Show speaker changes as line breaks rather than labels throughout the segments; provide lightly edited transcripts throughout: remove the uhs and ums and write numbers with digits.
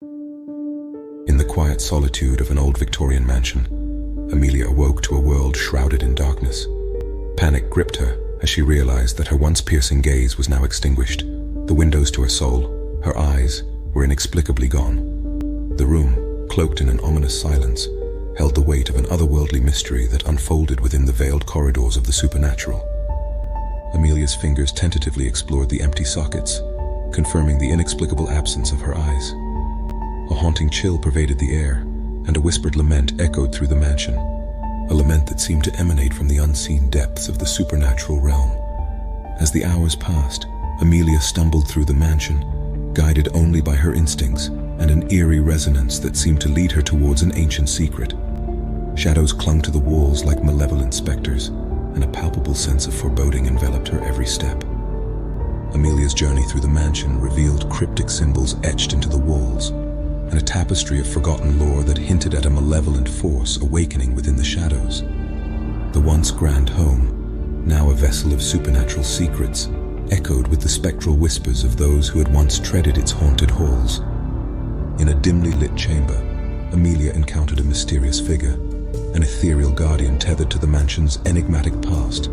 In the quiet solitude of an old Victorian mansion, Amelia awoke to a world shrouded in darkness. Panic gripped her as she realized that her once piercing gaze was now extinguished. The windows to her soul, her eyes, were inexplicably gone. The room, cloaked in an ominous silence, held the weight of an otherworldly mystery that unfolded within the veiled corridors of the supernatural. Amelia's fingers tentatively explored the empty sockets, confirming the inexplicable absence of her eyes. A haunting chill pervaded the air, and a whispered lament echoed through the mansion, a lament that seemed to emanate from the unseen depths of the supernatural realm. As the hours passed, Amelia stumbled through the mansion, guided only by her instincts and an eerie resonance that seemed to lead her towards an ancient secret. Shadows clung to the walls like malevolent specters, and a palpable sense of foreboding enveloped her every step. Amelia's journey through the mansion revealed cryptic symbols etched into the walls, and a tapestry of forgotten lore that hinted at a malevolent force awakening within the shadows. The once grand home, now a vessel of supernatural secrets, echoed with the spectral whispers of those who had once treaded its haunted halls. In a dimly lit chamber, Amelia encountered a mysterious figure, an ethereal guardian tethered to the mansion's enigmatic past.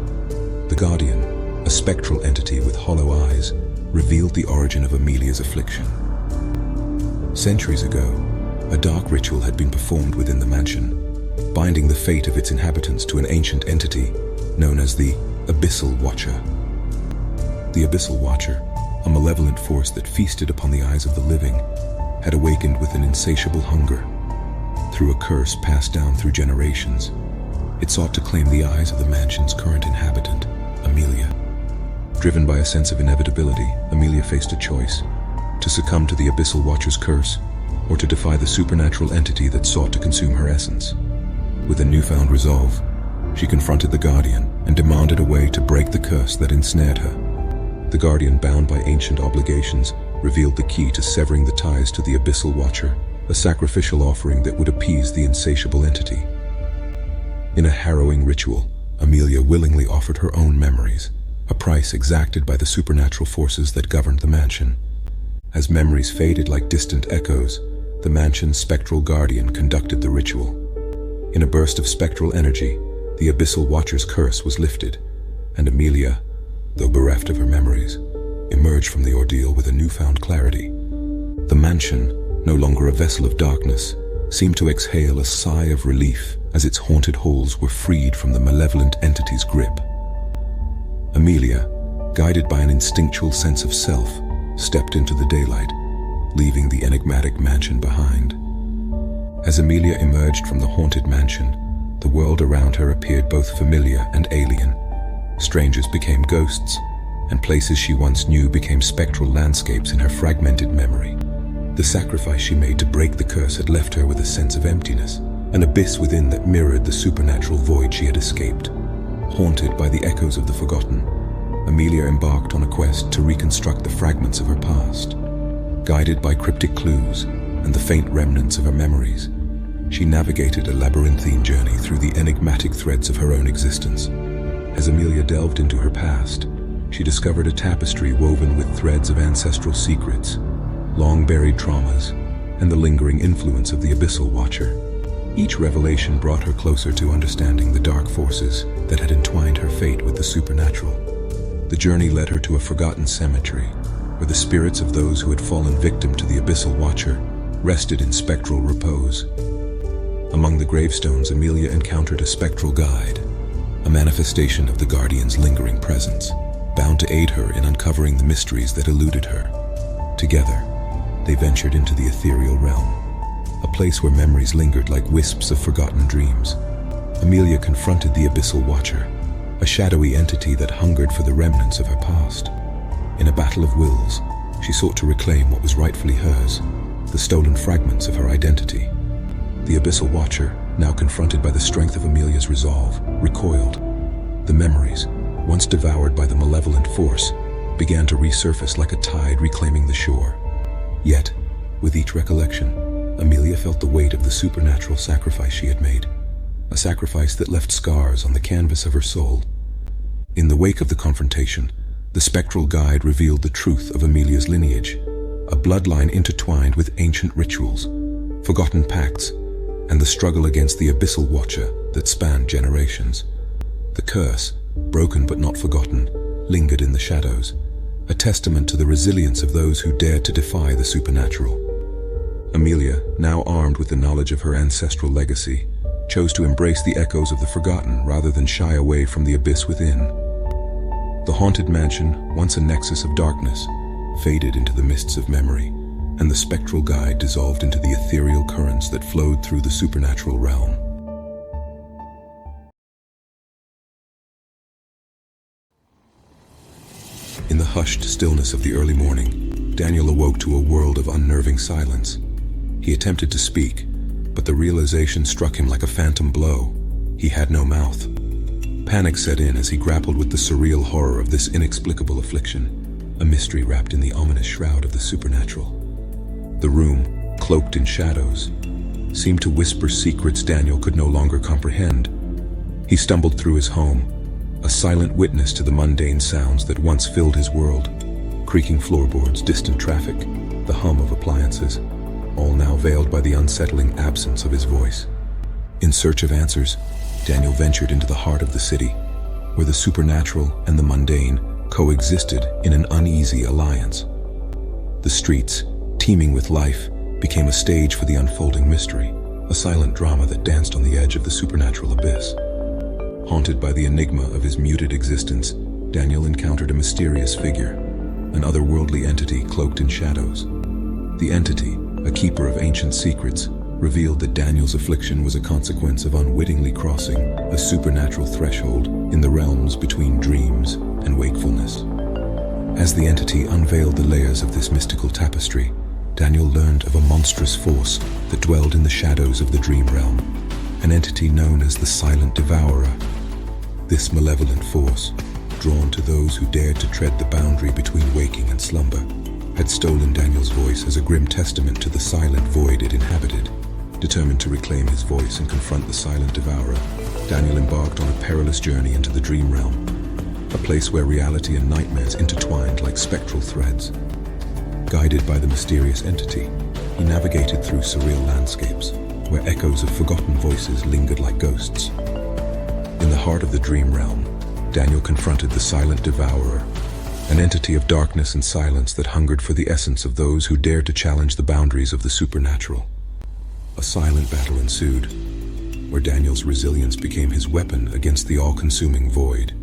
The guardian, a spectral entity with hollow eyes, revealed the origin of Amelia's affliction. Centuries ago, a dark ritual had been performed within the mansion, binding the fate of its inhabitants to an ancient entity known as the Abyssal Watcher. The Abyssal Watcher, a malevolent force that feasted upon the eyes of the living, had awakened with an insatiable hunger. Through a curse passed down through generations, it sought to claim the eyes of the mansion's current inhabitant, Amelia. Driven by a sense of inevitability, Amelia faced a choice: to succumb to the Abyssal Watcher's curse, or to defy the supernatural entity that sought to consume her essence. With a newfound resolve, she confronted the Guardian and demanded a way to break the curse that ensnared her. The Guardian, bound by ancient obligations, revealed the key to severing the ties to the Abyssal Watcher, a sacrificial offering that would appease the insatiable entity. In a harrowing ritual, Amelia willingly offered her own memories, a price exacted by the supernatural forces that governed the mansion. As memories faded like distant echoes, the mansion's spectral guardian conducted the ritual. In a burst of spectral energy, the Abyssal Watcher's curse was lifted, and Amelia, though bereft of her memories, emerged from the ordeal with a newfound clarity. The mansion, no longer a vessel of darkness, seemed to exhale a sigh of relief as its haunted halls were freed from the malevolent entity's grip. Amelia, guided by an instinctual sense of self, stepped into the daylight, leaving the enigmatic mansion behind. As Amelia emerged from the haunted mansion, the world around her appeared both familiar and alien. Strangers became ghosts, and places she once knew became spectral landscapes in her fragmented memory. The sacrifice she made to break the curse had left her with a sense of emptiness, an abyss within that mirrored the supernatural void she had escaped. Haunted by the echoes of the forgotten, Amelia embarked on a quest to reconstruct the fragments of her past. Guided by cryptic clues and the faint remnants of her memories, she navigated a labyrinthine journey through the enigmatic threads of her own existence. As Amelia delved into her past, she discovered a tapestry woven with threads of ancestral secrets, long-buried traumas, and the lingering influence of the Abyssal Watcher. Each revelation brought her closer to understanding the dark forces that had entwined her fate with the supernatural. The journey led her to a forgotten cemetery, where the spirits of those who had fallen victim to the Abyssal Watcher rested in spectral repose. Among the gravestones, Amelia encountered a spectral guide, a manifestation of the Guardian's lingering presence, bound to aid her in uncovering the mysteries that eluded her. Together, they ventured into the ethereal realm, a place where memories lingered like wisps of forgotten dreams. Amelia confronted the Abyssal Watcher, a shadowy entity that hungered for the remnants of her past. In a battle of wills, she sought to reclaim what was rightfully hers, the stolen fragments of her identity. The Abyssal Watcher, now confronted by the strength of Amelia's resolve, recoiled. The memories, once devoured by the malevolent force, began to resurface like a tide reclaiming the shore. Yet, with each recollection, Amelia felt the weight of the supernatural sacrifice she had made, a sacrifice that left scars on the canvas of her soul. In the wake of the confrontation, the spectral guide revealed the truth of Amelia's lineage, a bloodline intertwined with ancient rituals, forgotten pacts, and the struggle against the abyssal watcher that spanned generations. The curse, broken but not forgotten, lingered in the shadows, a testament to the resilience of those who dared to defy the supernatural. Amelia, now armed with the knowledge of her ancestral legacy, chose to embrace the echoes of the forgotten rather than shy away from the abyss within. The haunted mansion, once a nexus of darkness, faded into the mists of memory, and the spectral guide dissolved into the ethereal currents that flowed through the supernatural realm. In the hushed stillness of the early morning, Daniel awoke to a world of unnerving silence. He attempted to speak, but the realization struck him like a phantom blow. He had no mouth. Panic set in as he grappled with the surreal horror of this inexplicable affliction, a mystery wrapped in the ominous shroud of the supernatural. The room, cloaked in shadows, seemed to whisper secrets Daniel could no longer comprehend. He stumbled through his home, a silent witness to the mundane sounds that once filled his world. Creaking floorboards, distant traffic, the hum of appliances, all now veiled by the unsettling absence of his voice. In search of answers, Daniel ventured into the heart of the city, where the supernatural and the mundane coexisted in an uneasy alliance. The streets, teeming with life, became a stage for the unfolding mystery, a silent drama that danced on the edge of the supernatural abyss. Haunted by the enigma of his muted existence, Daniel encountered a mysterious figure, an otherworldly entity cloaked in shadows. The entity, a keeper of ancient secrets, revealed that Daniel's affliction was a consequence of unwittingly crossing a supernatural threshold in the realms between dreams and wakefulness. As the entity unveiled the layers of this mystical tapestry, Daniel learned of a monstrous force that dwelled in the shadows of the dream realm, an entity known as the Silent Devourer. This malevolent force, drawn to those who dared to tread the boundary between waking and slumber, had stolen Daniel's voice as a grim testament to the silent void it inhabited. Determined to reclaim his voice and confront the Silent Devourer, Daniel embarked on a perilous journey into the dream realm, a place where reality and nightmares intertwined like spectral threads. Guided by the mysterious entity, he navigated through surreal landscapes, where echoes of forgotten voices lingered like ghosts. In the heart of the dream realm, Daniel confronted the Silent Devourer, an entity of darkness and silence that hungered for the essence of those who dared to challenge the boundaries of the supernatural. A silent battle ensued, where Daniel's resilience became his weapon against the all-consuming void.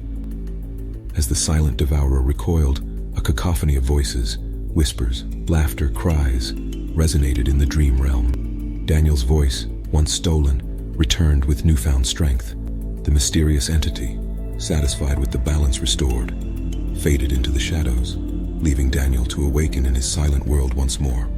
As the Silent Devourer recoiled, a cacophony of voices, whispers, laughter, cries, resonated in the dream realm. Daniel's voice, once stolen, returned with newfound strength. The mysterious entity, satisfied with the balance restored, faded into the shadows, leaving Daniel to awaken in his silent world once more.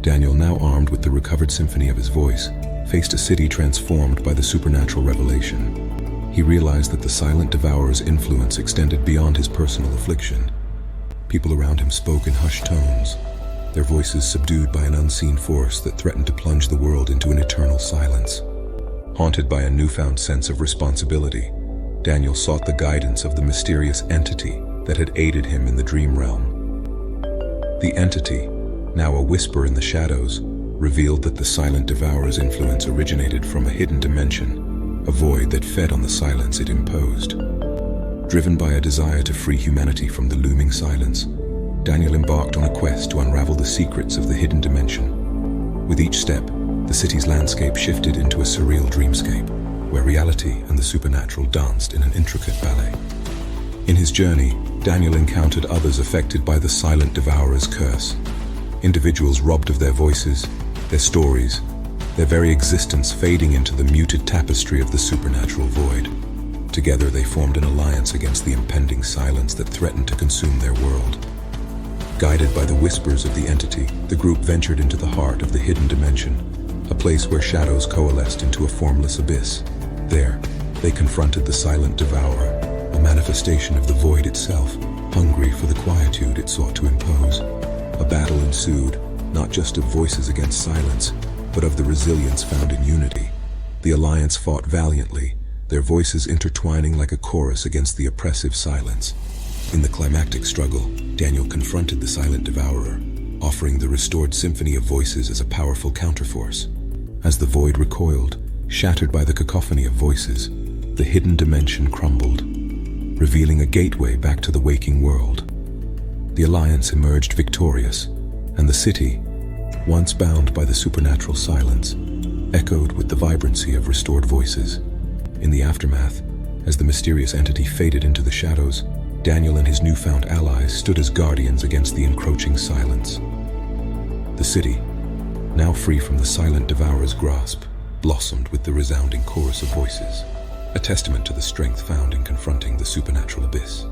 Daniel, now armed with the recovered symphony of his voice, faced a city transformed by the supernatural revelation. He realized that the Silent Devourer's influence extended beyond his personal affliction. People around him spoke in hushed tones, their voices subdued by an unseen force that threatened to plunge the world into an eternal silence. Haunted by a newfound sense of responsibility, Daniel sought the guidance of the mysterious entity that had aided him in the dream realm. The entity, now a whisper in the shadows, revealed that the Silent Devourer's influence originated from a hidden dimension, a void that fed on the silence it imposed. Driven by a desire to free humanity from the looming silence, Daniel embarked on a quest to unravel the secrets of the hidden dimension. With each step, the city's landscape shifted into a surreal dreamscape, where reality and the supernatural danced in an intricate ballet. In his journey, Daniel encountered others affected by the Silent Devourer's curse. Individuals robbed of their voices, their stories, their very existence fading into the muted tapestry of the supernatural void. Together they formed an alliance against the impending silence that threatened to consume their world. Guided by the whispers of the entity, the group ventured into the heart of the hidden dimension, a place where shadows coalesced into a formless abyss. There, they confronted the Silent Devourer, a manifestation of the void itself, hungry for the quietude it sought to impose. A battle ensued, not just of voices against silence, but of the resilience found in unity. The alliance fought valiantly, their voices intertwining like a chorus against the oppressive silence. In the climactic struggle, Daniel confronted the Silent Devourer, offering the restored symphony of voices as a powerful counterforce. As the void recoiled, shattered by the cacophony of voices, the hidden dimension crumbled, revealing a gateway back to the waking world. The Alliance emerged victorious, and the city, once bound by the supernatural silence, echoed with the vibrancy of restored voices. In the aftermath, as the mysterious entity faded into the shadows, Daniel and his newfound allies stood as guardians against the encroaching silence. The city, now free from the silent devourer's grasp, blossomed with the resounding chorus of voices, a testament to the strength found in confronting the supernatural abyss.